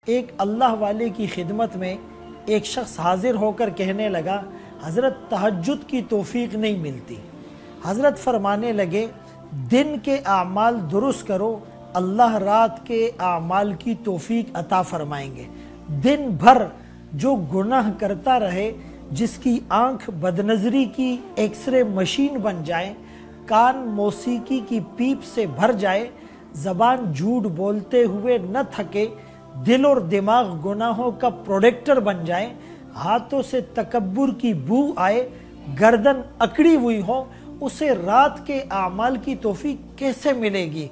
ایک اللہ والے کی خدمت میں ایک شخص حاضر ہو کر کہنے لگا، حضرت تہجد کی توفیق نہیں ملتی۔ حضرت فرمانے لگے، دن کے اعمال درست کرو، اللہ رات کے اعمال کی توفیق عطا فرمائیں گے۔ دن بھر جو گناہ کرتا رہے، جس کی آنکھ بدنظری کی ایکس رے مشین بن جائے، کان موسیقی کی پیپ سے بھر جائے، زبان جھوٹ بولتے ہوئے نہ تھکے، دل اور دماغ گناہوں کا پروڈکٹر بن جائے، ہاتھوں سے تکبر کی بو آئے، گردن اکڑی ہوئی ہو، اسے رات کے اعمال کی توفیق کیسے ملے گی؟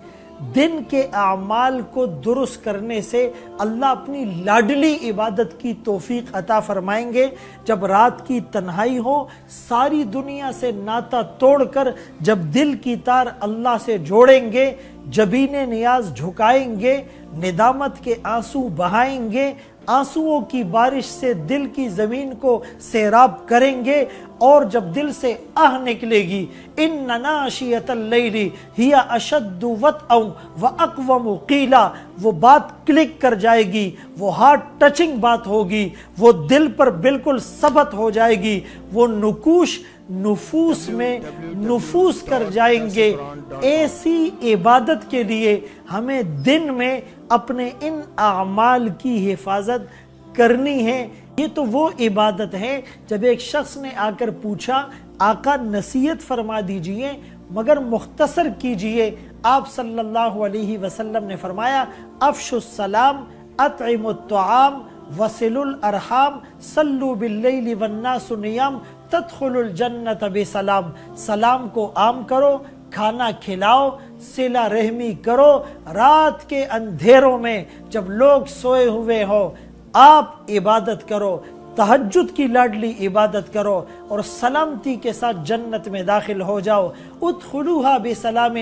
دن کے اعمال کو درست کرنے سے اللہ اپنی لاڈلی عبادت کی توفیق عطا فرمائیں گے۔ جب رات کی تنہائی ہو، ساری دنیا سے ناتا توڑ کر جب دل کی تار اللہ سے جوڑیں گے، جبین نیاز جھکائیں گے، ندامت کے آنسو بہائیں گے، آنسوؤں کی بارش سے دل کی زمین کو سیراب کریں گے، اور جب دل سے آہ نکلے گی، ان ناشیۃ اللیل ہی اشد وطئا واقوم قیلا، وہ بات کلک کر جائے گی، وہ ہارٹ ٹچنگ بات ہوگی، وہ دل پر بالکل ثبت ہو جائے گی، وہ نقوش نفوس میں نفوس کر جائیں گے۔ ایسی عبادت کے لیے ہمیں دن میں اپنے ان اعمال کی حفاظت کرنی ہے۔ یہ تو وہ عبادت ہے جب ایک شخص نے آ کر پوچھا، آقا نصیحت فرما دیجئے مگر مختصر کیجئے۔ آپ صلی اللہ علیہ وسلم نے فرمایا، افشوا السلام، اطعموا الطعام، وصلوا الارحام، صلوا باللیل والناس نیام، تدخلوا الجنت بسلام۔ سلام کو عام کرو، کھانا کھلاؤ، صلہ رحمی کرو، رات کے اندھیروں میں جب لوگ سوئے ہوئے ہو آپ عبادت کرو، تہجد کی لاڈلی عبادت کرو، اور سلامتی کے ساتھ جنت میں داخل ہو جاؤ۔ ادخلوها بسلام،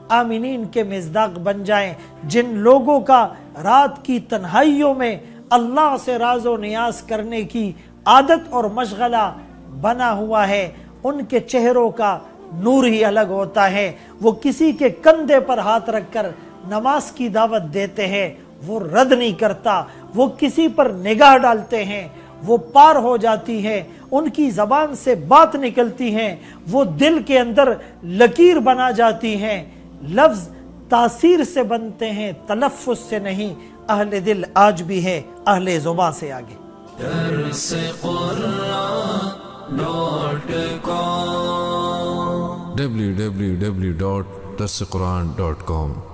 آمینین کے مصداق بن جائیں۔ جن لوگوں کا رات کی تنہائیوں میں اللہ سے راز و نیاز کرنے کی عادت اور مشغلہ بنا ہوا ہے، ان کے چہروں کا نور ہی الگ ہوتا ہے۔ وہ کسی کے کندھے پر ہاتھ رکھ کر نماز کی دعوت دیتے ہیں، وہ رد نہیں کرتا۔ وہ کسی پر نگاہ ڈالتے ہیں، وہ پار ہو جاتی ہے۔ ان کی زبان سے بات نکلتی ہے، وہ دل کے اندر لکیر بنا جاتی ہیں۔ لفظ تاثیر سے بنتے ہیں، تلفظ سے نہیں۔ اہل دل آج بھی ہے، اہل زبان سے آگے۔ www.darsequran.com